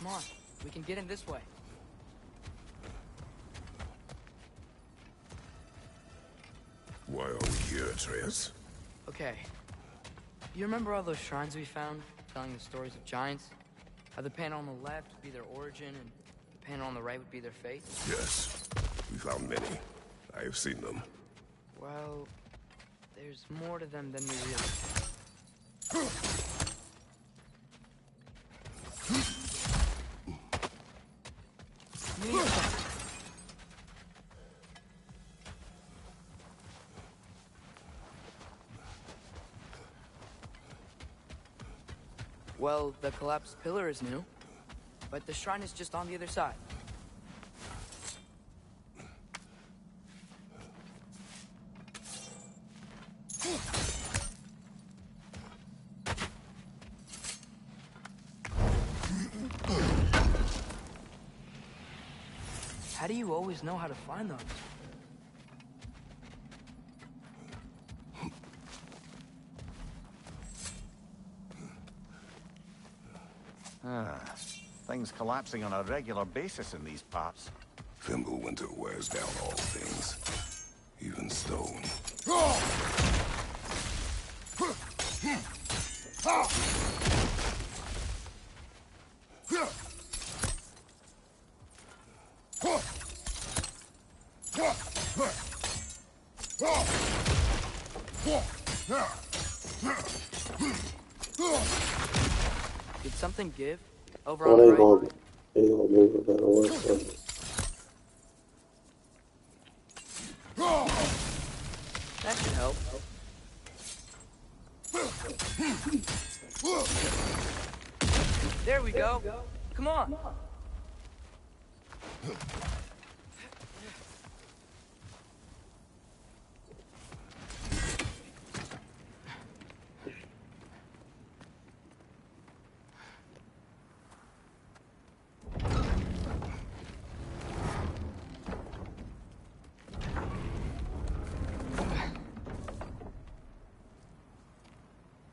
Come on, we can get in this way. Why are we here, Atreus? Okay. You remember all those shrines we found, telling the stories of giants? How the panel on the left would be their origin, and the panel on the right would be their fate? Yes, we found many. I have seen them. Well, there's more to them than we realize. Well, the collapsed pillar is new, but the shrine is just on the other side. How do you always know how to find those? Things collapsing on a regular basis in these parts. Fimbulwinter wears down all things, even stone. Did something give? Over on the right? They gonna move a better way. That should help. There we go. Come on.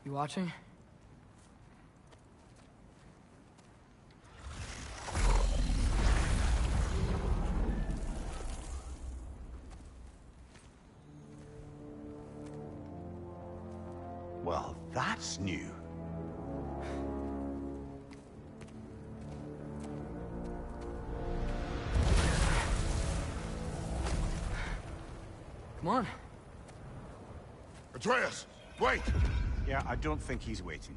You watching? Well, that's new. Come on. Atreus, wait! Yeah, I don't think he's waiting.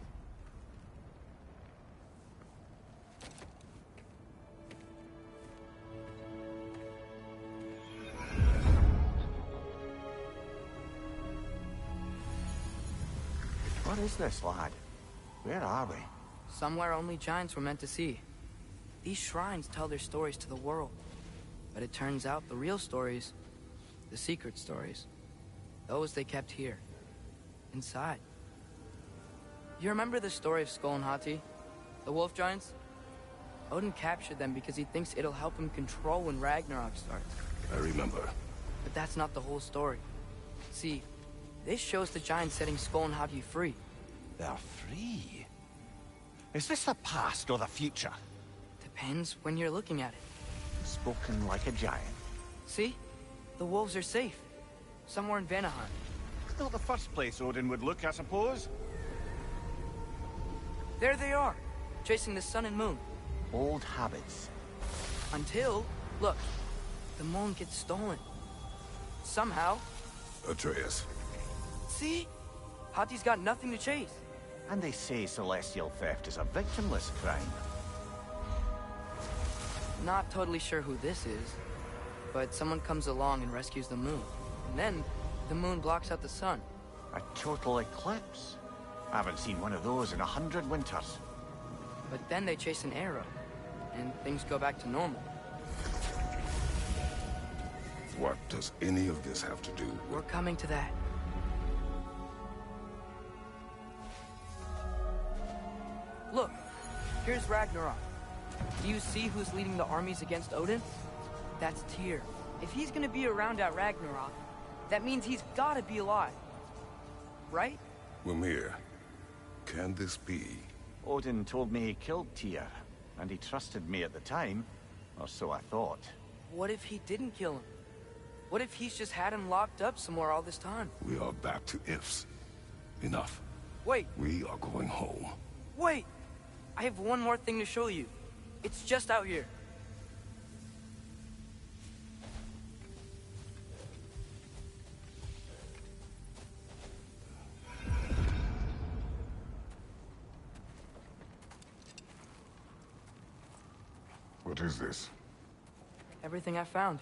What is this, lad? Where are we? Somewhere only giants were meant to see. These shrines tell their stories to the world. But it turns out the real stories, the secret stories, those they kept here, inside. You remember the story of Skull and Hati? The wolf giants? Odin captured them because he thinks it'll help him control when Ragnarok starts. I remember. But that's not the whole story. See, this shows the giants setting Skull and Hati free. They're free? Is this the past or the future? Depends when you're looking at it. Spoken like a giant. See? The wolves are safe. Somewhere in Vanaheim. It's not the first place Odin would look, I suppose. There they are, chasing the sun and moon. Old habits. Until, look, the moon gets stolen. Somehow. Atreus. See? Hati's got nothing to chase. And they say celestial theft is a victimless crime. Not totally sure who this is, but someone comes along and rescues the moon. And then, the moon blocks out the sun. A total eclipse. I haven't seen one of those in 100 winters. But then they chase an arrow, and things go back to normal. What does any of this have to do We're with... coming to that. Look, here's Ragnarok. Do you see who's leading the armies against Odin? That's Tyr. If he's gonna be around at Ragnarok, that means he's gotta be alive. Right? Mimir, can this be? Odin told me he killed Tyr, and he trusted me at the time, or so I thought. What if he didn't kill him? What if he's just had him locked up somewhere all this time? We are back to ifs. Enough. Wait, We are going home. wait! I have one more thing to show you. It's just out here. What is this? Everything I found.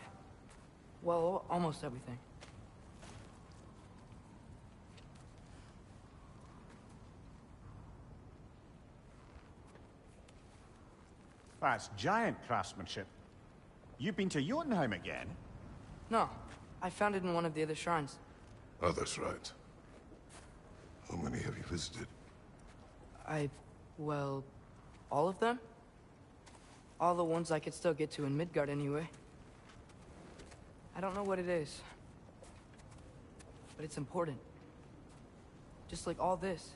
Well, almost everything. That's giant craftsmanship. You've been to Jotunheim again? No, I found it in one of the other shrines. Others, right? How many have you visited? Well, all of them? All the ones I could still get to in Midgard anyway. I don't know what it is. But it's important. Just like all this.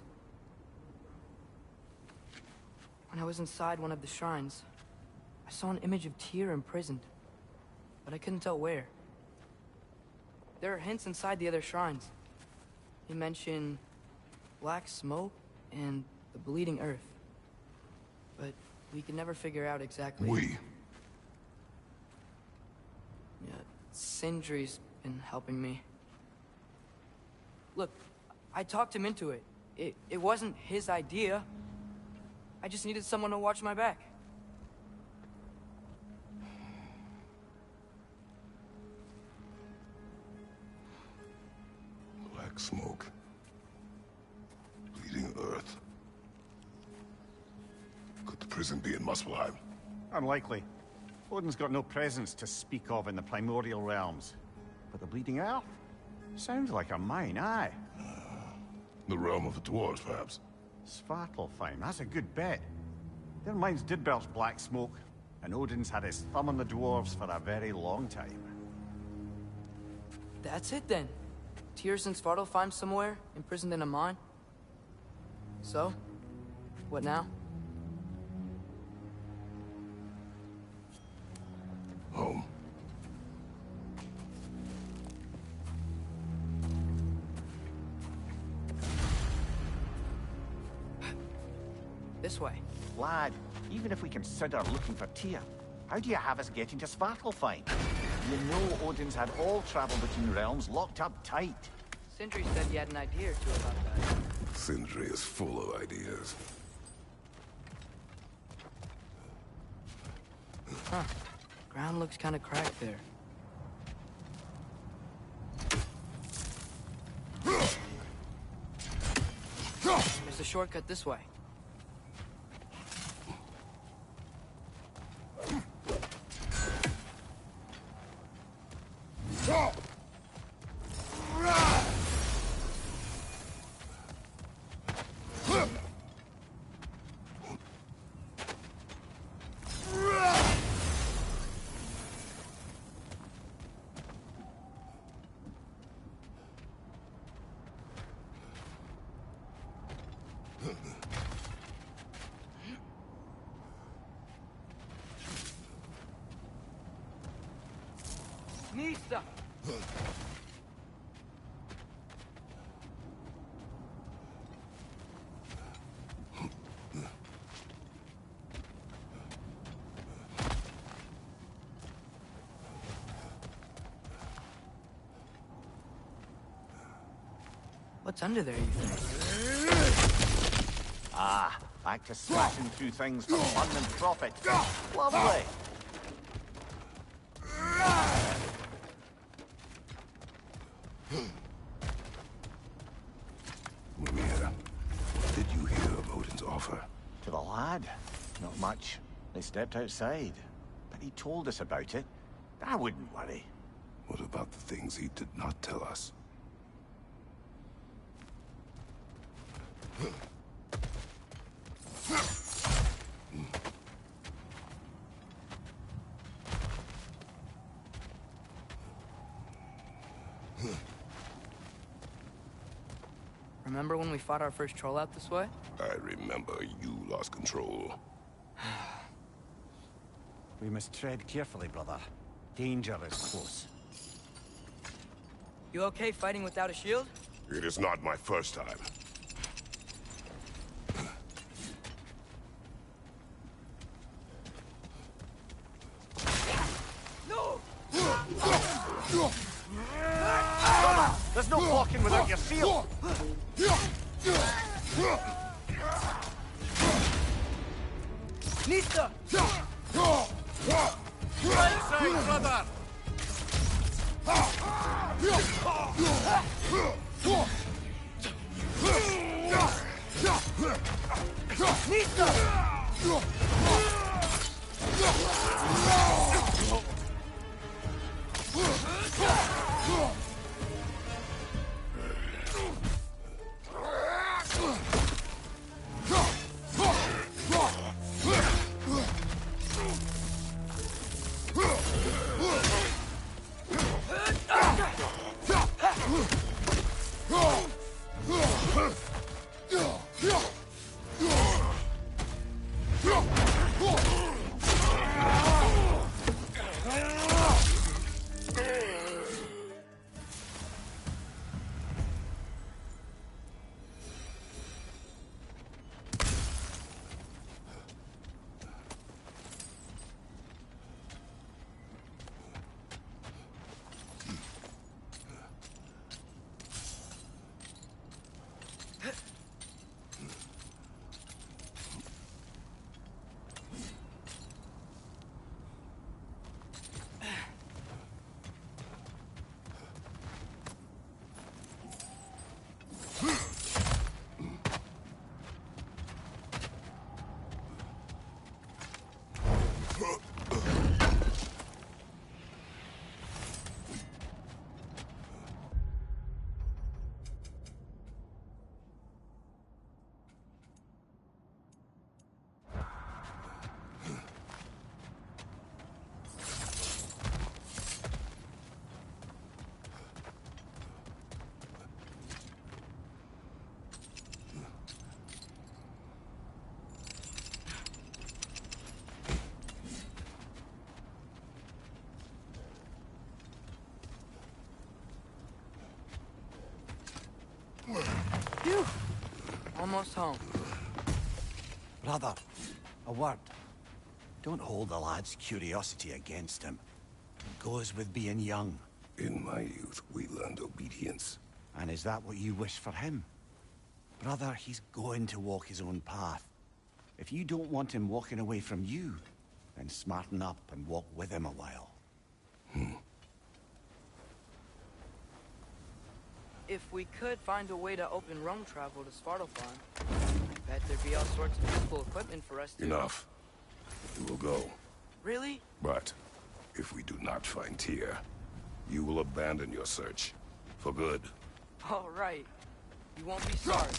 When I was inside one of the shrines, I saw an image of Tyr imprisoned. But I couldn't tell where. There are hints inside the other shrines. They mention black smoke and the bleeding earth. But we can never figure out exactly. We. Yeah, Sindri's been helping me. Look, I talked him into it. It wasn't his idea. I just needed someone to watch my back. Black smoke. Bleeding earth. Could the prison be in Muspelheim? Unlikely. Odin's got no presence to speak of in the primordial realms. But the Bleeding Earth? Sounds like a mine, aye. The realm of the dwarves, perhaps? Svartalfheim, that's a good bet. Their mines did belch black smoke, and Odin's had his thumb on the dwarves for a very long time. That's it then. Tyr's in Svartalfheim somewhere, imprisoned in a mine. So, what now? Home. This way. Lad, even if we consider looking for Tyr, how do you have us getting to Svartalfheim? You know Odin's had all travel between realms locked up tight. Sindri said he had an idea or two about that. Sindri is full of ideas. Huh. Ground looks kind of cracked there. There's a shortcut this way. Nista! What's under there, you think? Ah, back to smashing through things for fun and profit. Lovely. Mimir. offer? To the lad? Not much. They stepped outside. But he told us about it. I wouldn't worry. What about the things he did not tell us? Remember when we fought our first troll out this way? I remember you lost control. We must tread carefully, brother. Danger is close. You okay fighting without a shield? It is not my first time. No! There's no walking without your shield! Nista! Right side, brother! Phew! Almost home. Brother, a word. Don't hold the lad's curiosity against him. It goes with being young. In my youth, we learned obedience. And is that what you wish for him? Brother, he's going to walk his own path. If you don't want him walking away from you, then smarten up and walk with him a while. If we could find a way to open roam travel to Svartalfheim, I bet there'd be all sorts of useful equipment for us to... Enough. We will go. Really? But if we do not find Tyr, you will abandon your search. For good. All right. You won't be sorry.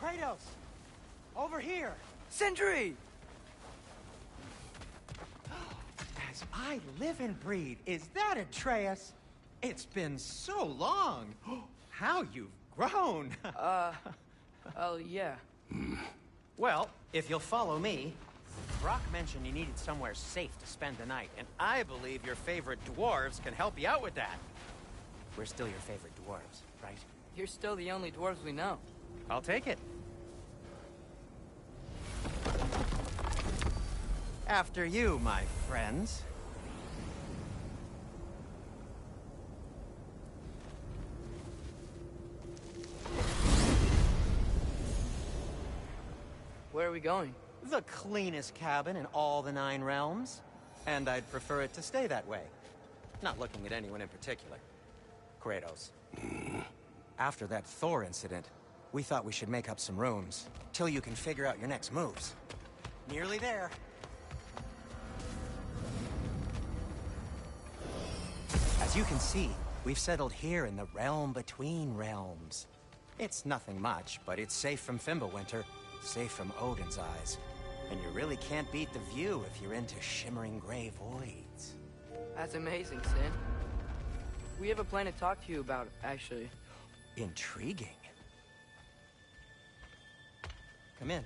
Kratos! Over here! Sentry! As I live and breathe, is that Atreus? It's been so long. How you've grown. Oh, yeah. Well, if you'll follow me, Brock mentioned you needed somewhere safe to spend the night, and I believe your favorite dwarves can help you out with that. We're still your favorite dwarves, right? You're still the only dwarves we know. I'll take it. After you, my friends. Where are we going? The cleanest cabin in all the 9 realms. And I'd prefer it to stay that way. Not looking at anyone in particular. Kratos. After that Thor incident, we thought we should make up some rooms, till you can figure out your next moves. Nearly there. As you can see, we've settled here in the realm between realms. It's nothing much, but it's safe from Fimbulwinter, safe from Odin's eyes. And you really can't beat the view if you're into shimmering gray voids. That's amazing, Sin. We have a plan to talk to you about, actually. Intriguing. Come in.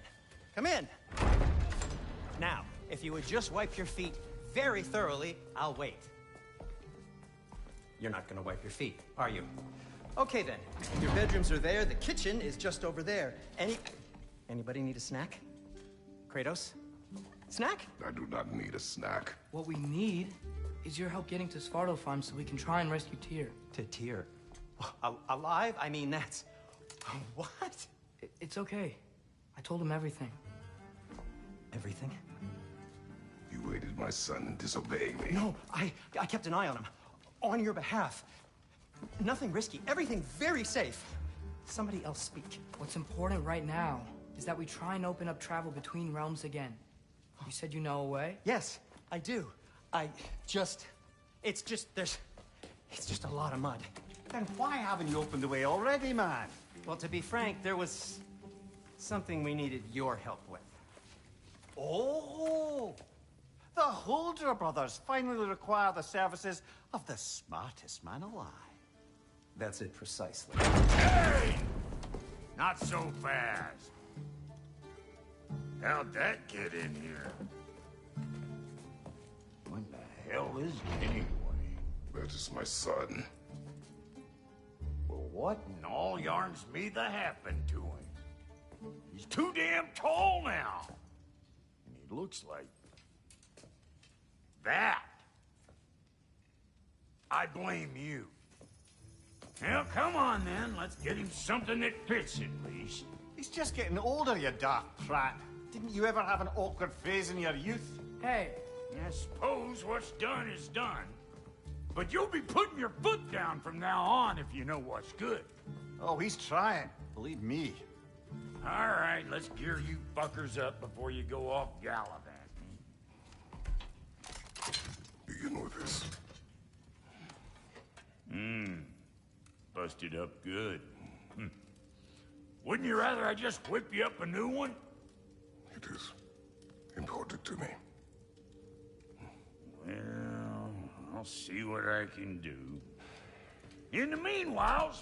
Come in! Now, if you would just wipe your feet very thoroughly, I'll wait. You're not gonna wipe your feet, are you? Okay then. Your bedrooms are there, the kitchen is just over there. Anybody need a snack? Kratos? Snack? I do not need a snack. What we need is your help getting to Svartalfheim so we can try and rescue Tyr. To Tyr? Alive? I mean, that's... What? It's okay. I told him everything. Everything? You aided my son in disobeying me. No, I kept an eye on him. On your behalf. Nothing risky. Everything very safe. Somebody else speak. What's important right now is that we try and open up travel between realms again. You said you know a way? Yes, I do. It's just a lot of mud. Then why haven't you opened the way already, man? Well, to be frank, there was something we needed your help with. Oh! The Holder brothers finally require the services of the smartest man alive. That's it precisely. Hey! Not so fast. How'd that get in here? What the hell is it anyway? That is my son. Well, what in all yarns me that happened to him? He's too damn tall now. And he looks like... that. I blame you. Well, come on then. Let's get him something that fits at least. He's just getting older, you dark prat. Didn't you ever have an awkward phase in your youth? Hey, I suppose what's done is done. But you'll be putting your foot down from now on if you know what's good. Oh, he's trying. Believe me. All right, let's gear you fuckers up before you go off gallivanting. Begin with this. Busted up good. Wouldn't you rather I just whip you up a new one? It is important to me. Well, I'll see what I can do. In the meanwhile,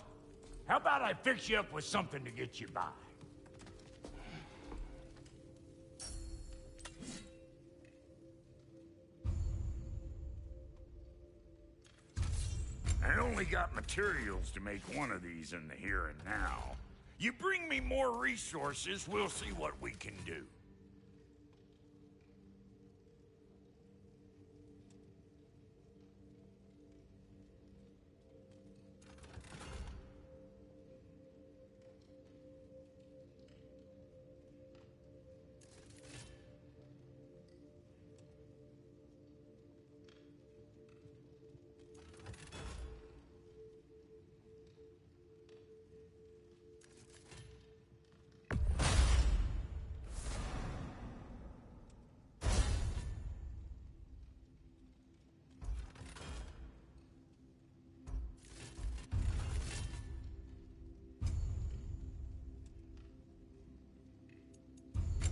how about I fix you up with something to get you by? I only got materials to make one of these in the here and now. You bring me more resources, we'll see what we can do.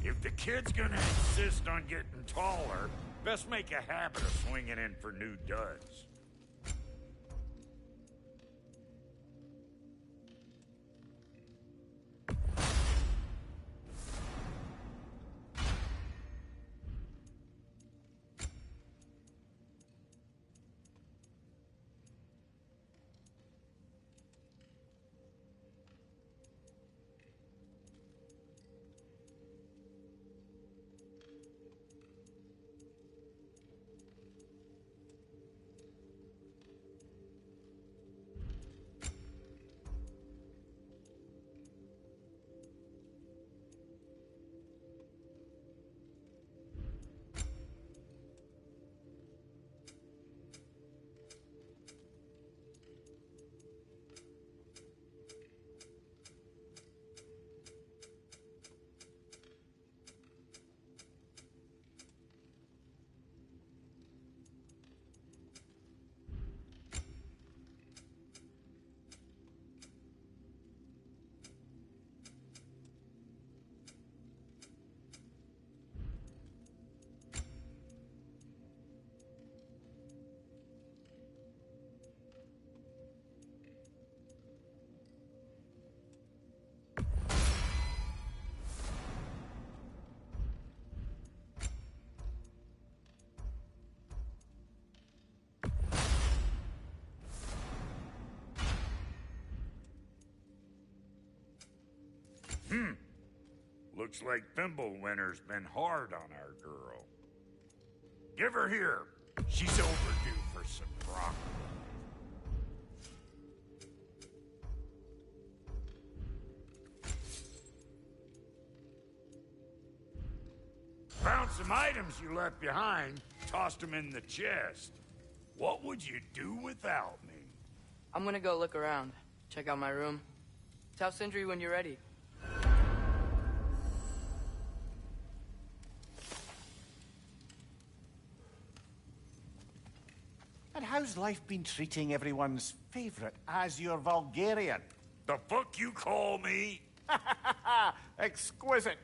If the kid's gonna insist on getting taller, best make a habit of swinging in for new duds. Looks like Thimblewinter's been hard on our girl. Give her here. She's overdue for some rock. Found some items you left behind, tossed them in the chest. What would you do without me? I'm gonna go look around, check out my room. Tell Sindri when you're ready. And how's life been treating everyone's favorite Azure Vulgarian? The fuck you call me? Exquisite.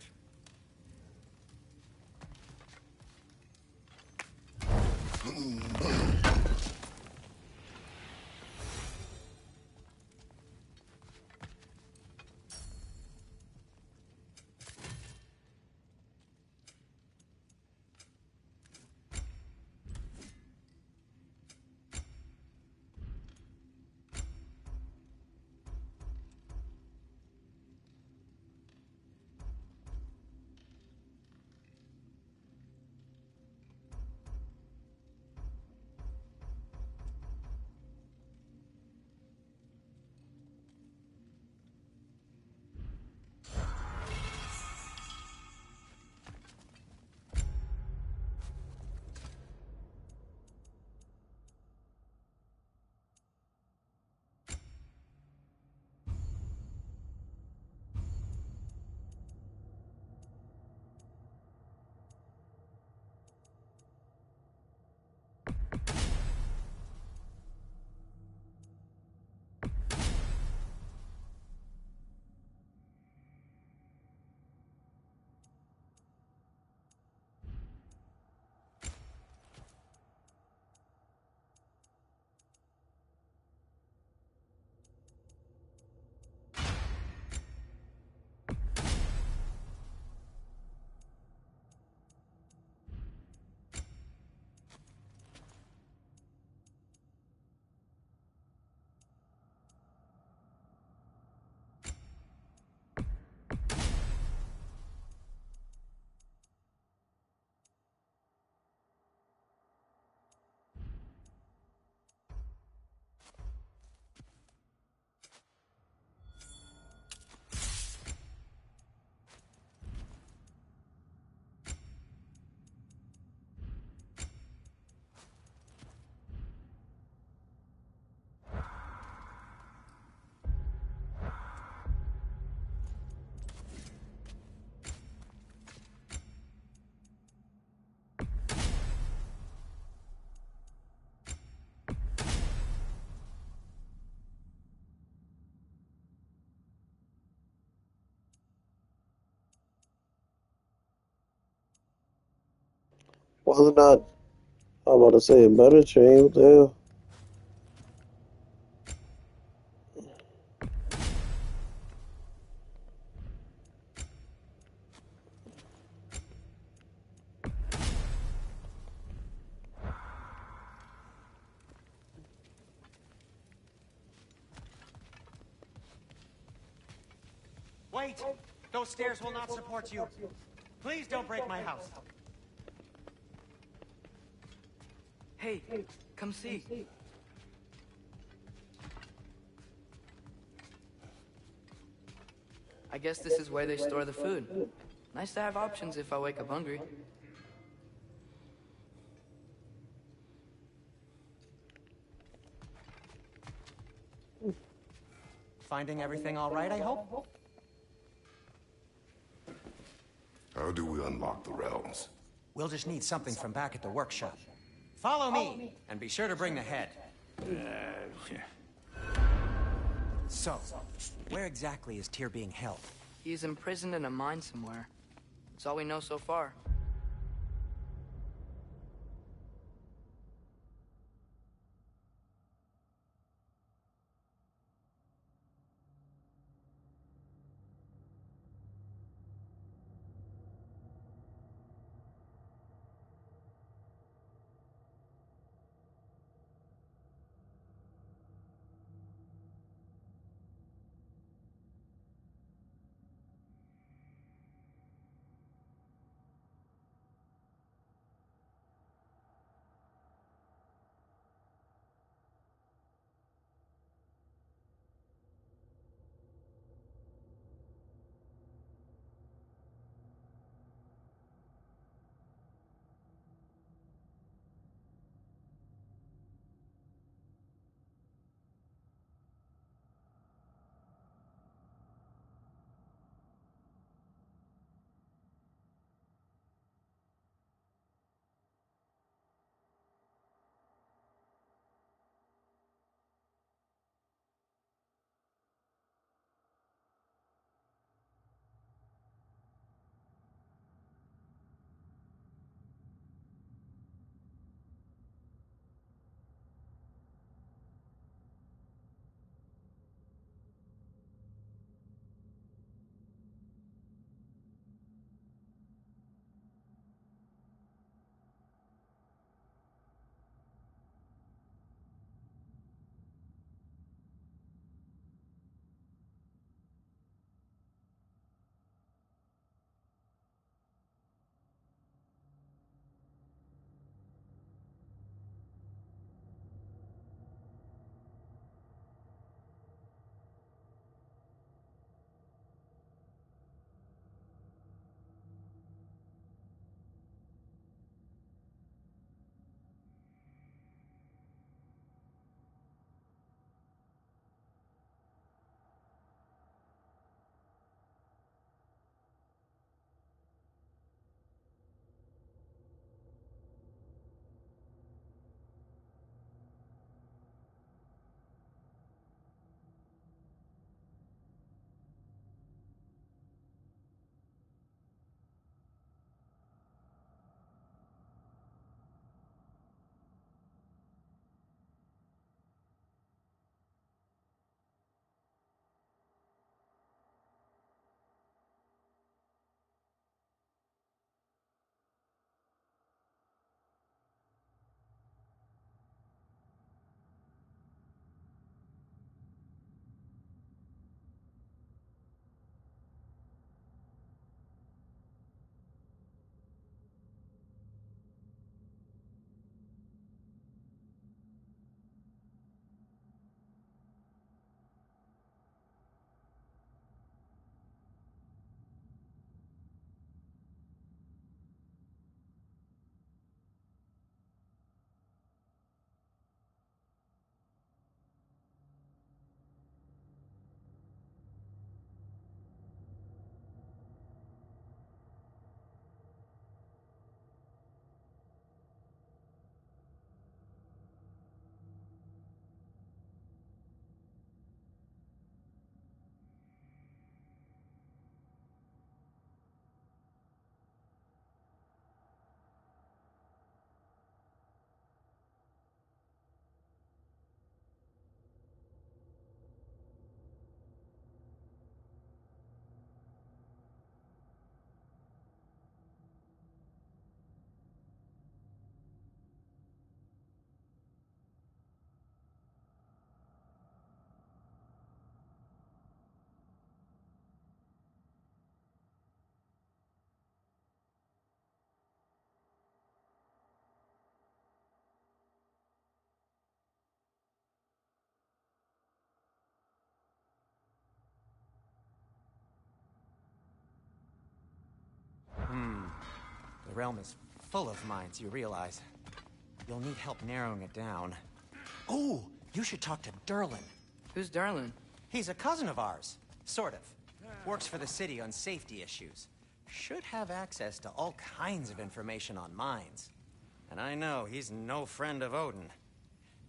Was it not? I'm about to say a better chain. What the hell? Wait! Those stairs will not support you. Please don't break my house. Hey, come see. I guess this is where they store the food. Nice to have options if I wake up hungry. Finding everything all right, I hope? How do we unlock the realms? We'll just need something from back at the workshop. Follow me, and be sure to bring the head. So, where exactly is Tyr being held? He's imprisoned in a mine somewhere. That's all we know so far. realm is full of mines, you realize. You'll need help narrowing it down. Oh, you should talk to Derlin. Who's Darlin? He's a cousin of ours. Sort of. Works for the city on safety issues. Should have access to all kinds of information on mines. And I know he's no friend of Odin.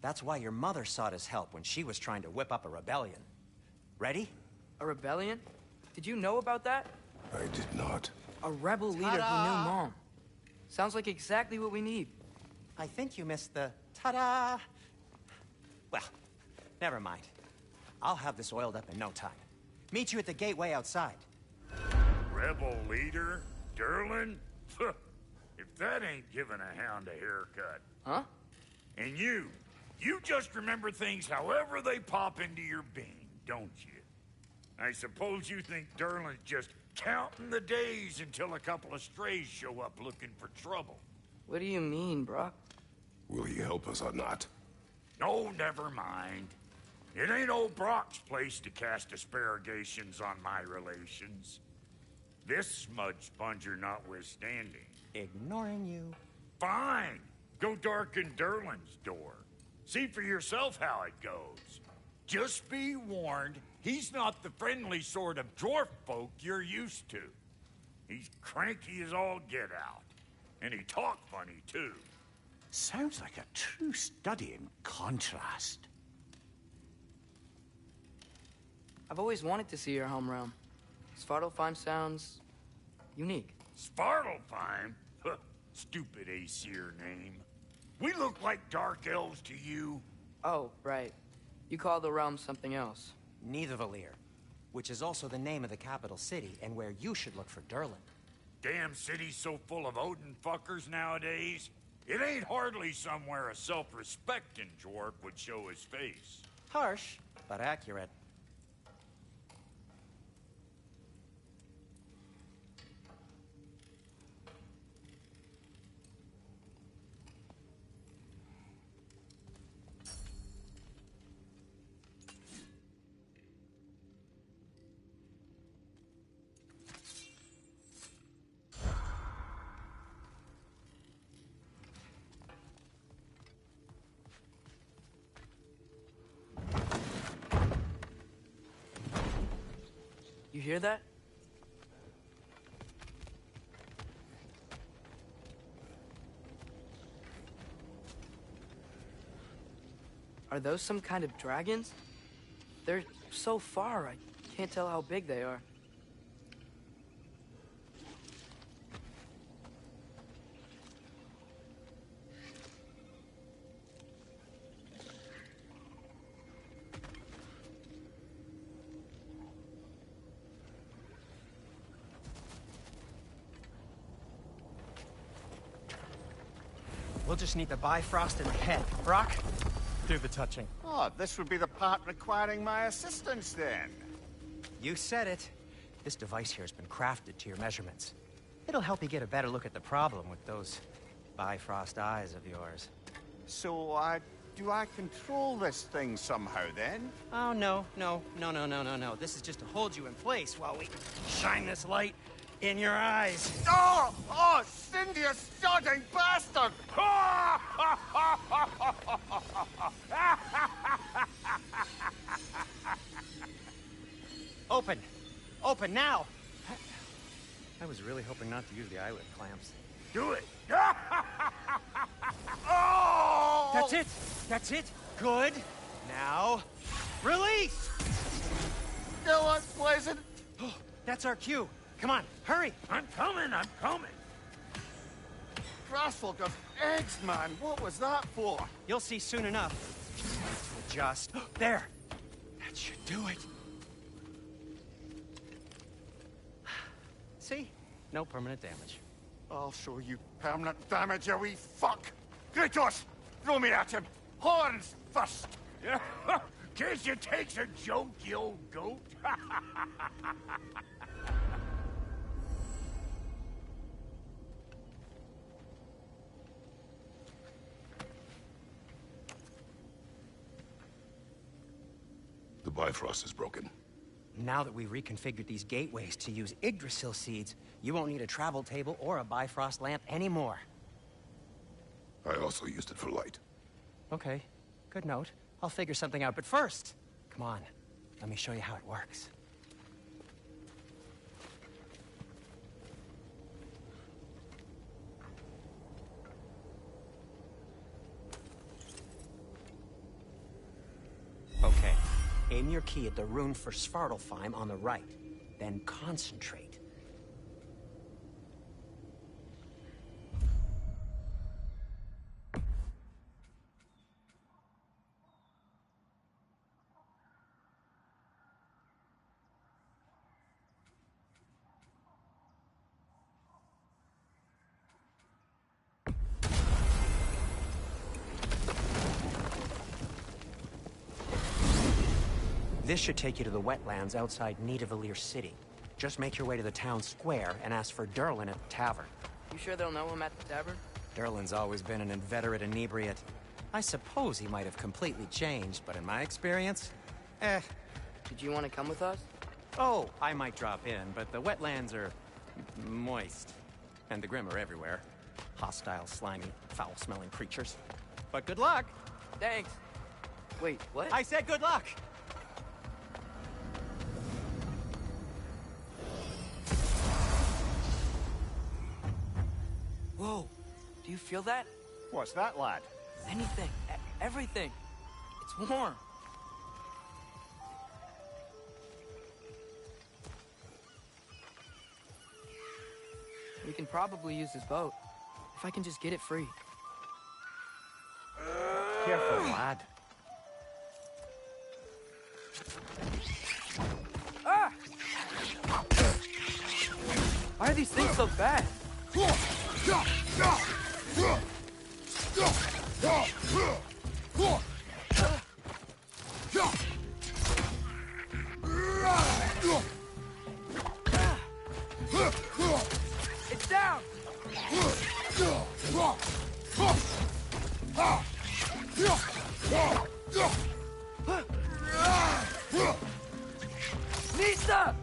That's why your mother sought his help when she was trying to whip up a rebellion. Ready? A rebellion? Did you know about that? I did not. A rebel leader who knew Mom. Sounds like exactly what we need. I think you missed the ta-da. Well, never mind. I'll have this oiled up in no time. Meet you at the gateway outside. Rebel leader? Derlin? If that ain't giving a hound a haircut. Huh? And you just remember things however they pop into your being, don't you? I suppose you think Derlin's just counting the days until a couple of strays show up looking for trouble. What do you mean, Brock? Will he help us or not? No, never mind. It ain't old Brock's place to cast asparagations on my relations. This smudge sponger notwithstanding. Ignoring you. Fine. Go darken Derlin's door. See for yourself how it goes. Just be warned, he's not the friendly sort of dwarf folk you're used to. He's cranky as all get out. And he talk funny, too. Sounds like a true study in contrast. I've always wanted to see your home realm. Svartalfheim sounds unique. Svartalfheim? Huh, stupid Aesir name. We look like dark elves to you. Oh, right. You call the realm something else. Nidavellir, which is also the name of the capital city and where you should look for Derlin. Damn city's so full of Odin fuckers nowadays. It ain't hardly somewhere a self-respecting dwarf would show his face. Harsh, but accurate. You hear that? Are those some kind of dragons? They're so far, I can't tell how big they are. We'll just need the Bifrost in the head. Brock, do the touching. Oh, this would be the part requiring my assistance then. You said it. This device here has been crafted to your measurements. It'll help you get a better look at the problem with those Bifrost eyes of yours. So, do I control this thing somehow then? Oh, no. This is just to hold you in place while we shine this light in your eyes. Oh! Oh, Cindy, you sodding bastard! Open! Open now! I was really hoping not to use the eyelid clamps. Do it! Oh! That's it! That's it! Good! Now, release! Go on, Pleasant. That's our cue. Come on, hurry! I'm coming! Grassful of eggs, man. What was that for? You'll see soon enough. Just there. That should do it. See? No permanent damage. I'll show you permanent damage, you wee fuck. Kratos, throw me at him. Horns first. Guess it takes a joke, you old goat. The Bifrost is broken. Now that we've reconfigured these gateways to use Yggdrasil seeds, you won't need a travel table or a Bifrost lamp anymore. I also used it for light. Okay, good note. I'll figure something out, but first, come on, let me show you how it works. Okay, aim your key at the rune for Svartalfheim on the right, then concentrate. This should take you to the wetlands outside Nidavellir City. Just make your way to the town square and ask for Durlin at the tavern. You sure they'll know him at the tavern? Durlin's always been an inveterate inebriate. I suppose he might have completely changed, but in my experience, Did you want to come with us? Oh, I might drop in, but the wetlands are moist. And the Grim are everywhere. Hostile, slimy, foul-smelling creatures. But good luck! Thanks. Wait, what? I said good luck! Whoa, do you feel that? What's that, lad? Anything, everything. It's warm. We can probably use this boat, if I can just get it free. Careful, lad. Ah! Why are these things so bad? It's down! Nista!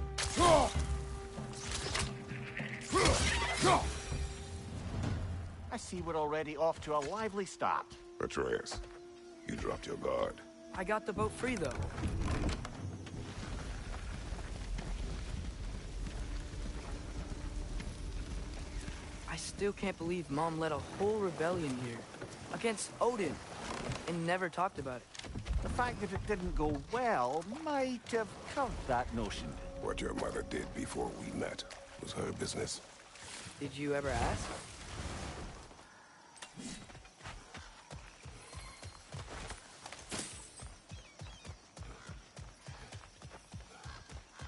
I see we're already off to a lively start. Atreus, you dropped your guard. I got the boat free, though. I still can't believe Mom led a whole rebellion here. Against Odin. And never talked about it. The fact that it didn't go well might have curved that notion. What your mother did before we met was her business. Did you ever ask?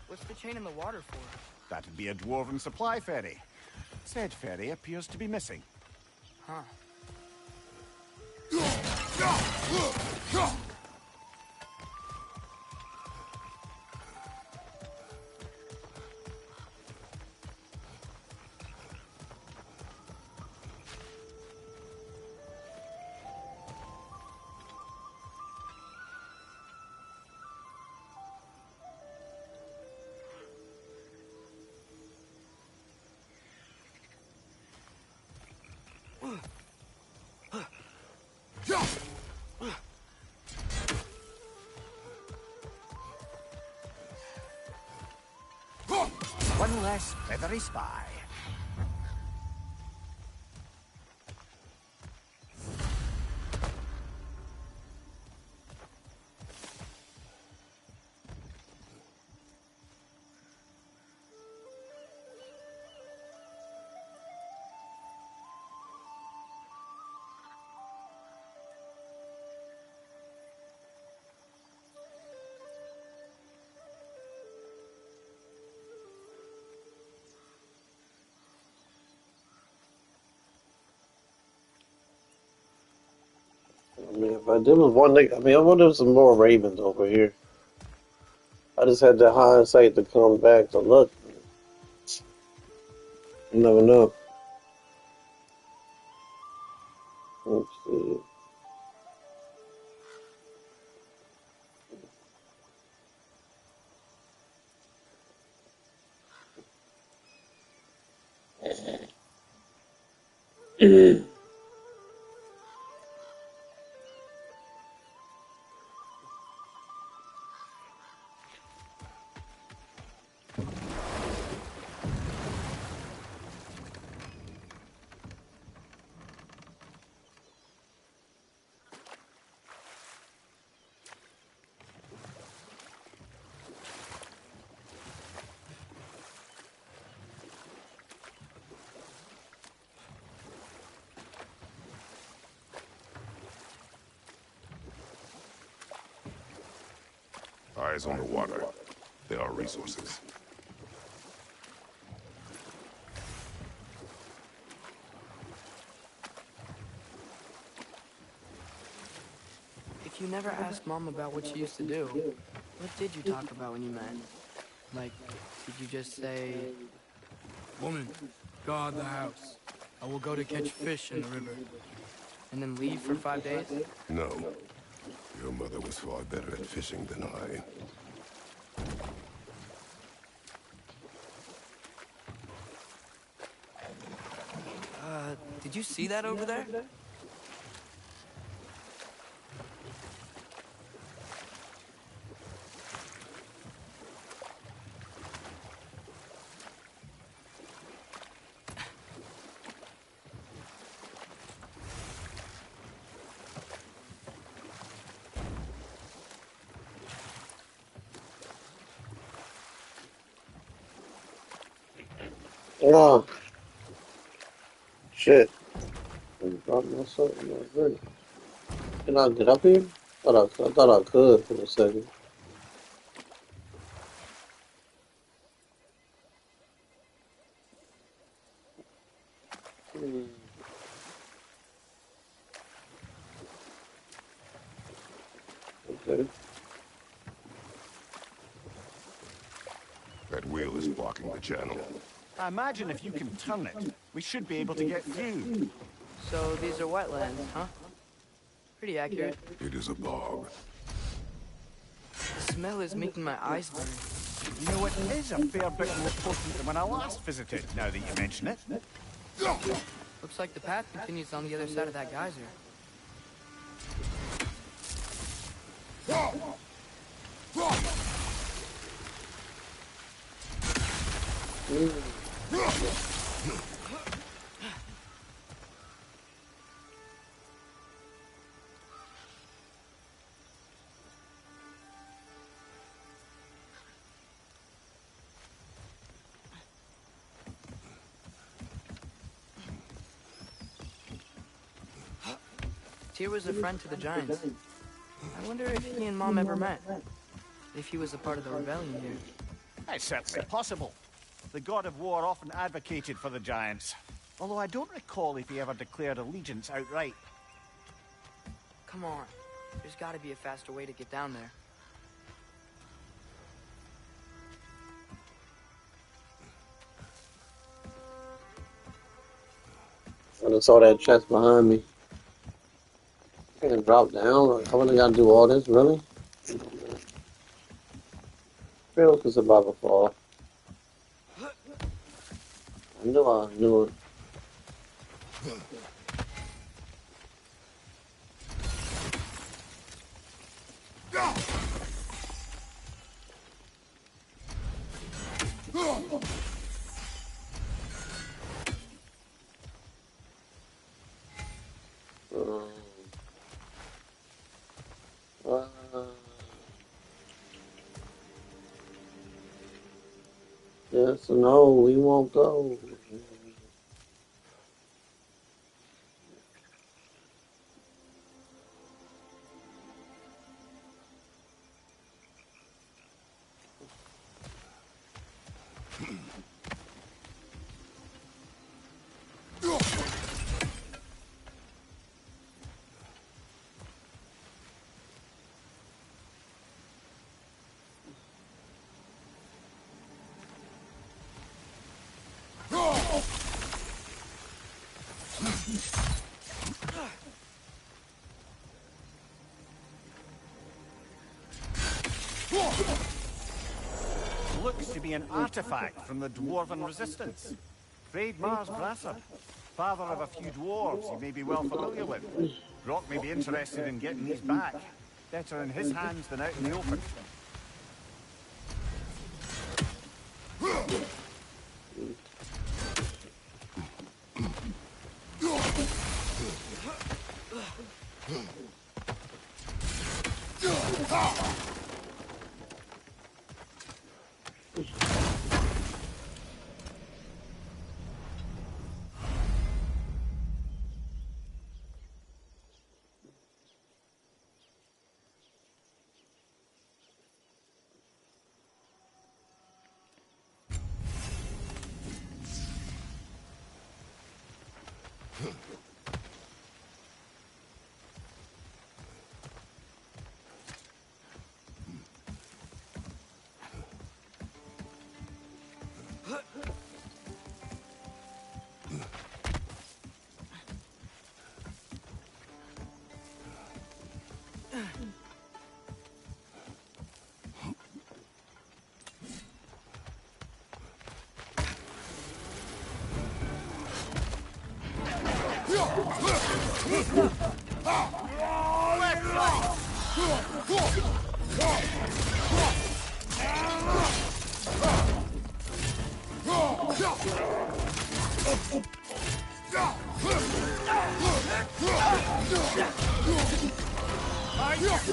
What's the chain in the water for? That'd be a dwarven supply ferry. Said ferry appears to be missing. Huh. One less feathery spy. I mean, if I did was one thing, I mean, I wonder if some more ravens over here. I just had the hindsight to come back to look. You never know. Let's see. Eyes on the water. There are resources. If you never asked Mom about what she used to do, what did you talk about when you met? Like, did you just say, "Woman, guard the house. I will go to catch fish in the river," and then leave for 5 days? No. Your mother was far better at fishing than I. Did you see that over there? Oh, shit. I dropped myself in my drink. Can I get up here? I thought I could for a second. Okay. That wheel is blocking the channel. I imagine if you can turn it, we should be able to get through. So these are wetlands, huh? Pretty accurate. It is a bog. The smell is making my eyes burn. You know, it is a fair bit more potent than when I last visited, now that you mention it. Looks like the path continues on the other side of that geyser. Tyr was a friend to the Giants. I wonder if he and Mom ever met. If he was a part of the rebellion here. It's certainly possible. The god of war often advocated for the Giants. Although I don't recall if he ever declared allegiance outright. Come on. There's gotta be a faster way to get down there. I just saw that chest behind me. I can drop down. Like, I really gotta do all this, really? Feels it's about to fall. I knew it. Yes, no, we won't go. Looks to be an artifact from the Dwarven resistance. Frayed Mars Brasser. Father of a few dwarves you may be well familiar with. Brock may be interested in getting these back. Better in his hands than out in the open.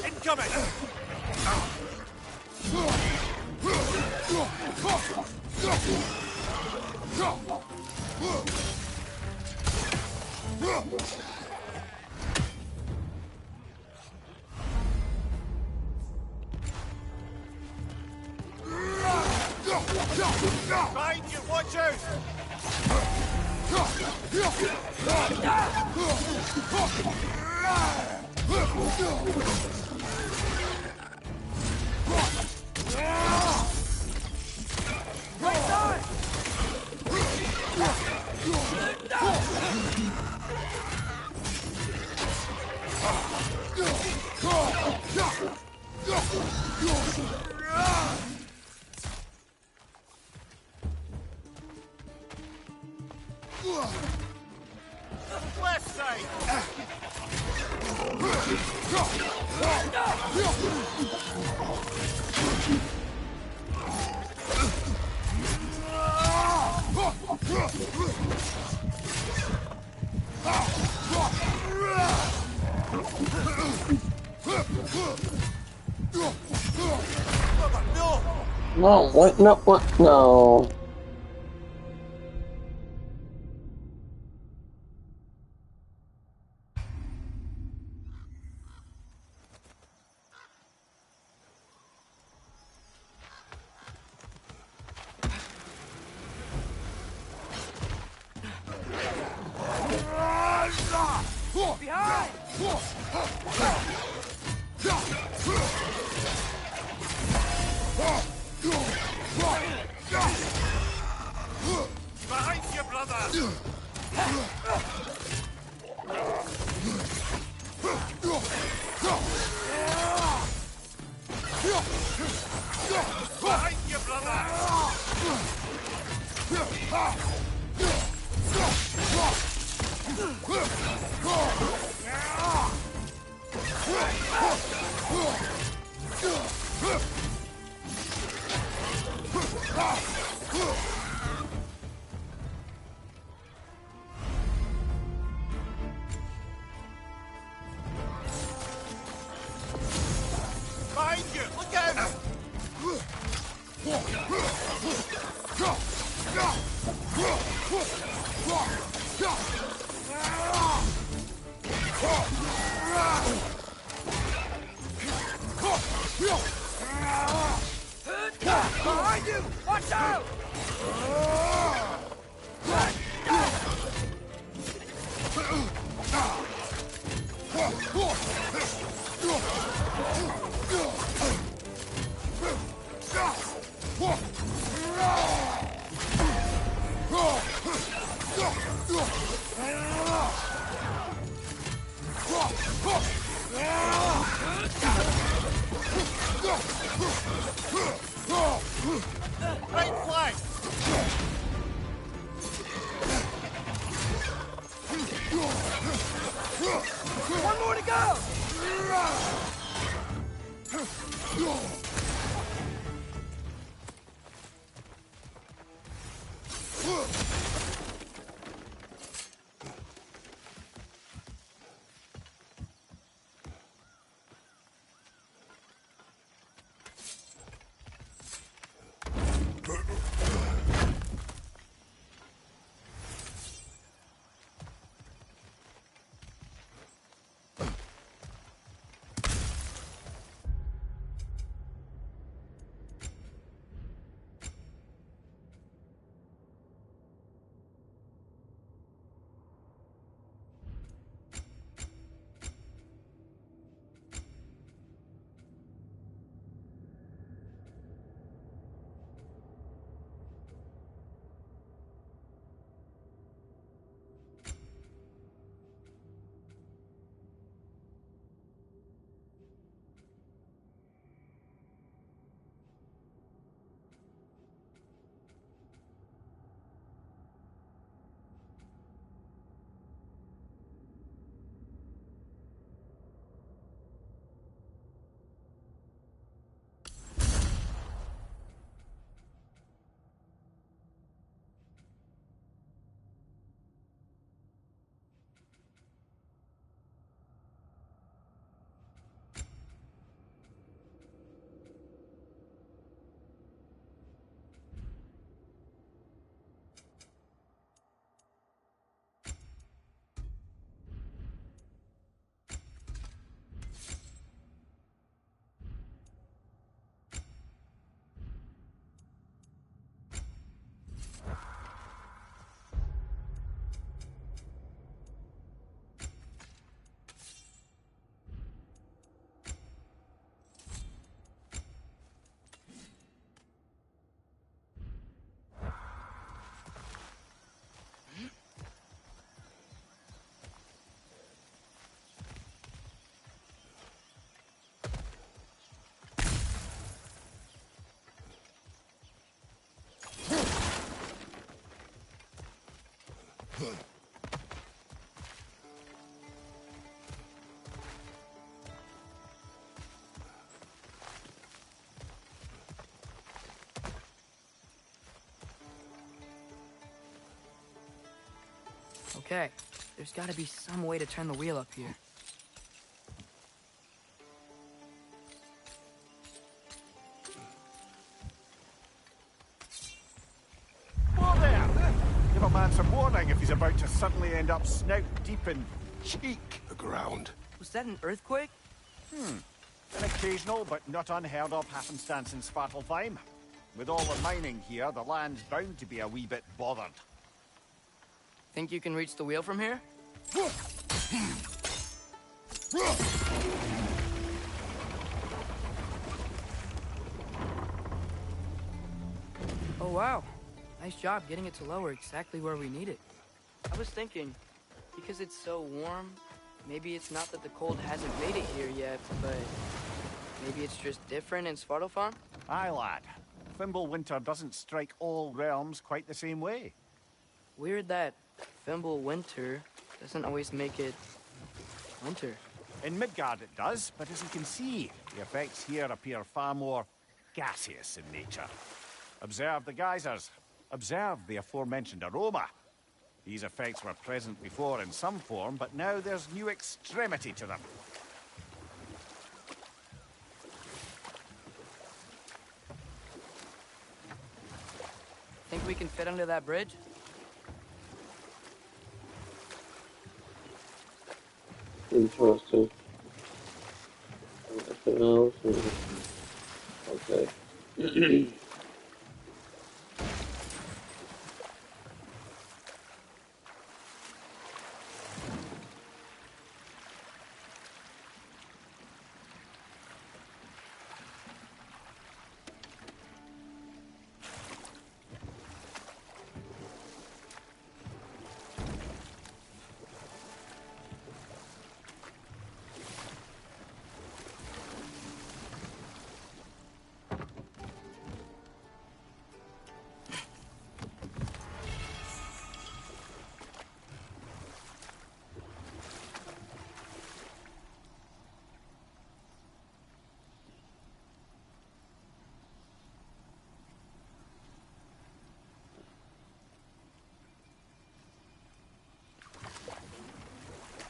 Incoming! Behind you, watch out! Left side! No, what? No, what? No. Behind! Behind you, brother! Behind you, brother! Behind you! Look out! Behind you! Watch out! Right flank! Okay, there's gotta be some way to turn the wheel up here. Whoa there! Give a man some warning if he's about to suddenly end up snout deep in cheek. The ground. Was that an earthquake? An occasional but not unheard of happenstance in Svartalfheim. With all the mining here, the land's bound to be a wee bit bothered. Think you can reach the wheel from here? Oh wow, nice job getting it to lower exactly where we need it. I was thinking, because it's so warm, maybe it's not that the cold hasn't made it here yet, but maybe it's just different in Svartalfheim? Aye, lad. Fimble winter doesn't strike all realms quite the same way. Weird that Fimble winter doesn't always make it winter. In Midgard it does, but as you can see, the effects here appear far more gaseous in nature. Observe the geysers. Observe the aforementioned aroma. These effects were present before in some form, but now there's new extremity to them. Think we can fit under that bridge? Interesting. Nothing else? Okay.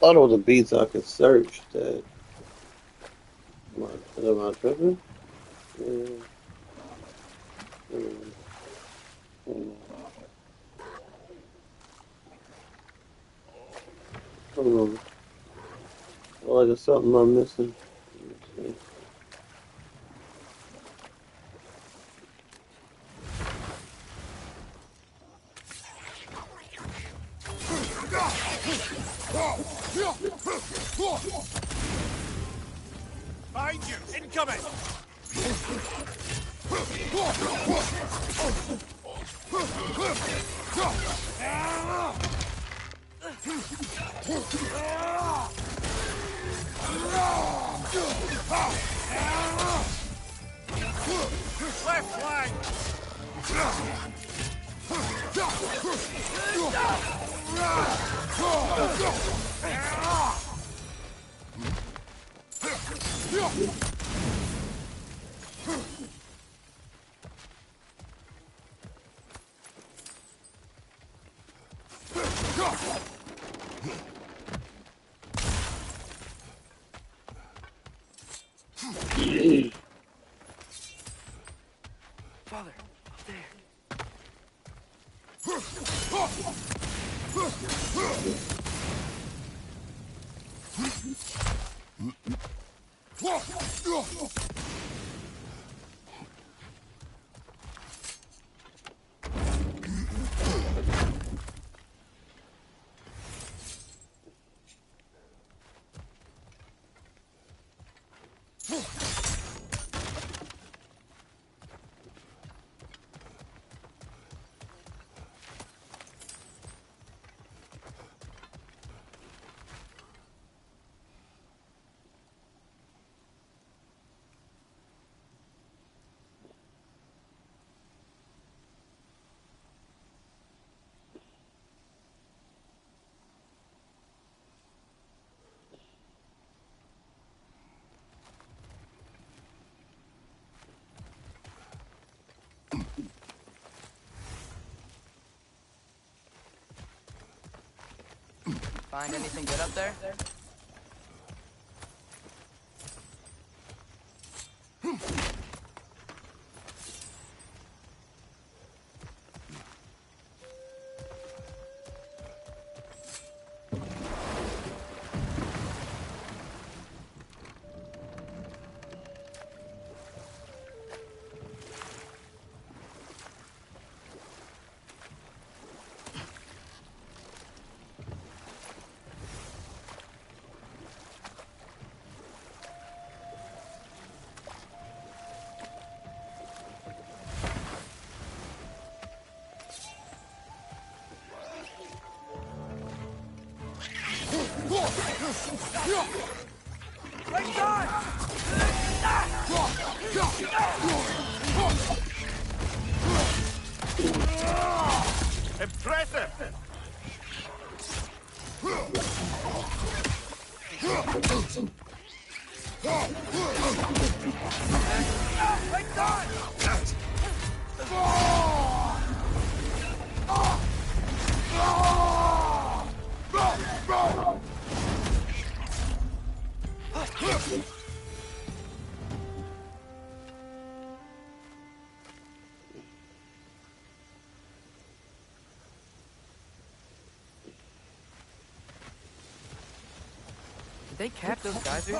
thought it was a beast I could search that. Am I tripping? Yeah. Hold on. Like there's something I'm missing. Let me see. Behind you! Incoming! Left flank! Father, up there. Find anything good up there? Impressive! Did they cap those geysers?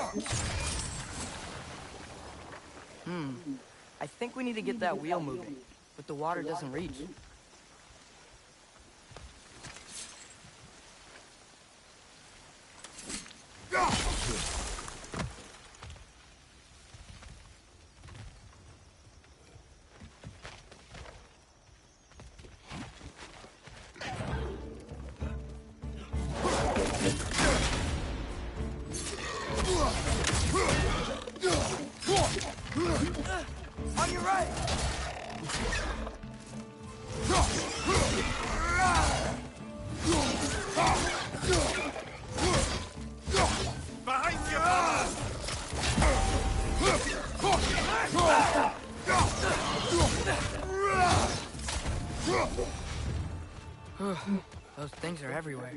I think we need to get that wheel moving, but the water doesn't reach. On your right! Behind you! Those things are everywhere.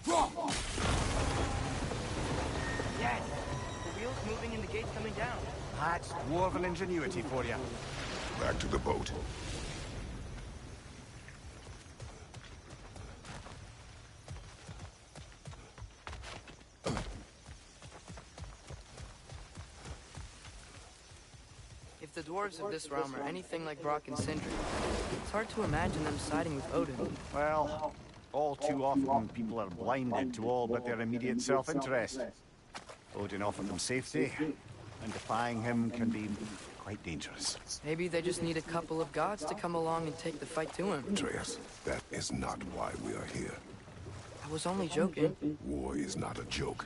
Yes! The wheel's moving and the gate's coming down. That's dwarven ingenuity for you. Back to the boat. If the dwarves of this realm are anything like Brock and Sindri, it's hard to imagine them siding with Odin. Well, all too often people are blinded to all but their immediate self-interest. Odin offered them safety, and defying him can be quite dangerous. Maybe they just need a couple of gods to come along and take the fight to him. Atreus, that is not why we are here. I was only joking. War is not a joke,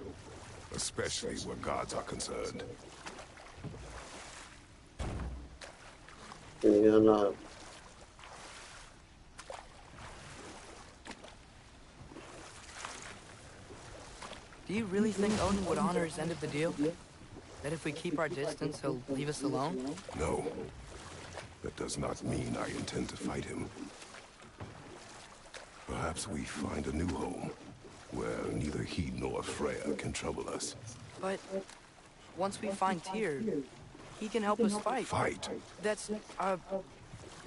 especially where gods are concerned. Yeah, not. Do you really think Odin would honor his end of the deal? That if we keep our distance, he'll leave us alone? No. That does not mean I intend to fight him. Perhaps we find a new home, where neither he nor Freya can trouble us. But once we find Tyr, he can help us fight. Fight? That's,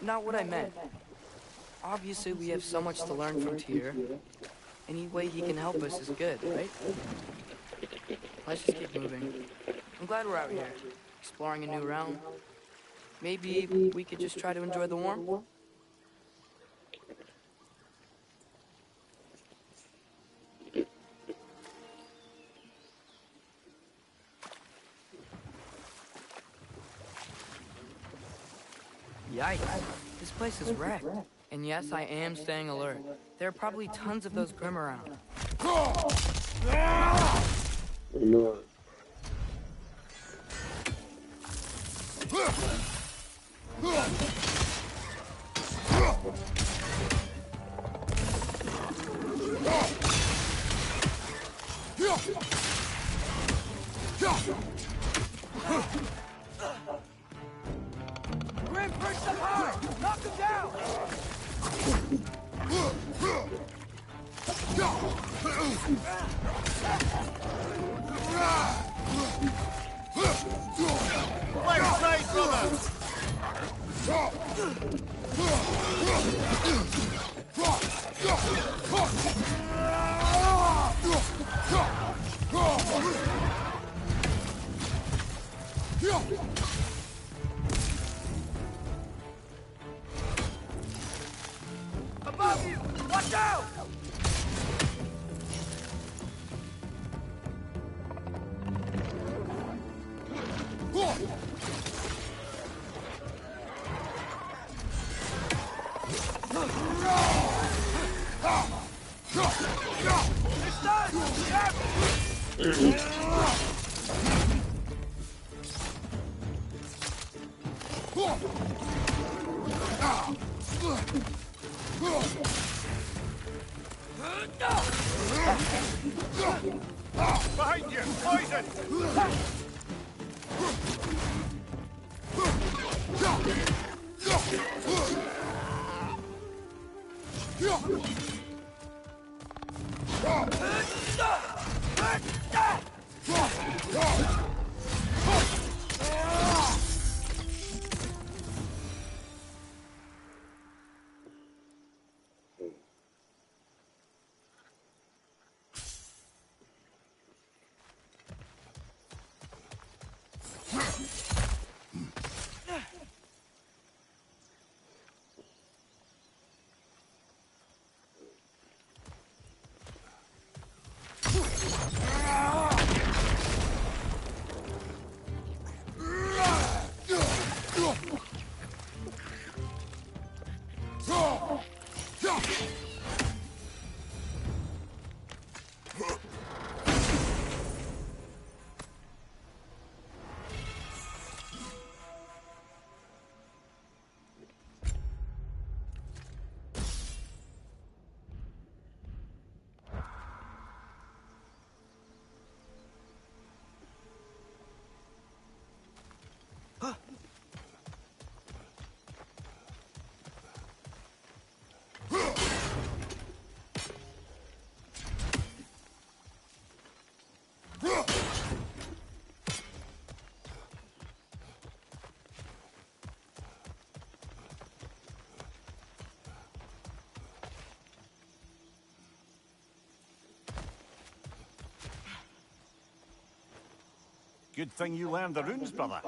not what I meant. Obviously, we have so much to learn from Tyr. Any way he can help us is good, right? Let's just keep moving. I'm glad we're out here, exploring a new realm. Maybe we could just try to enjoy the warmth? Yikes. This place is wrecked. And yes, I am staying alert. There are probably tons of those Grim around. No. Grim, perched up high! Knock him down! Right side, brother! Above you! Watch out! It's done! Behind you! Poison! Good thing you learned the runes, brother.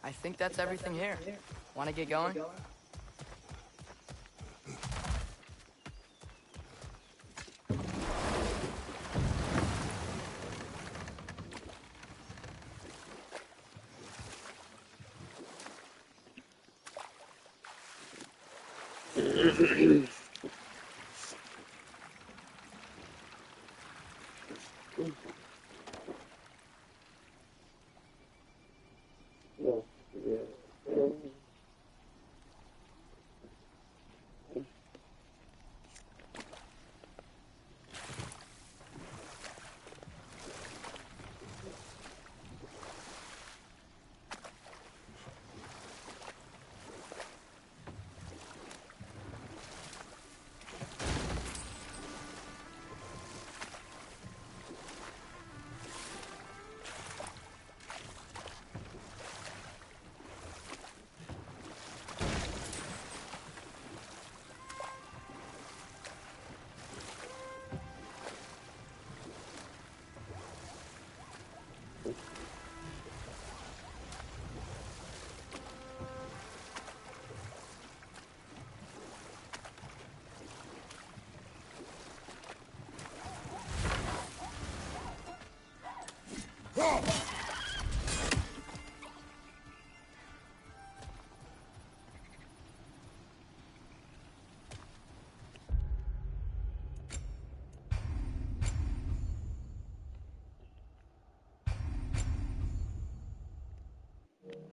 I think that's everything here. Want to get going?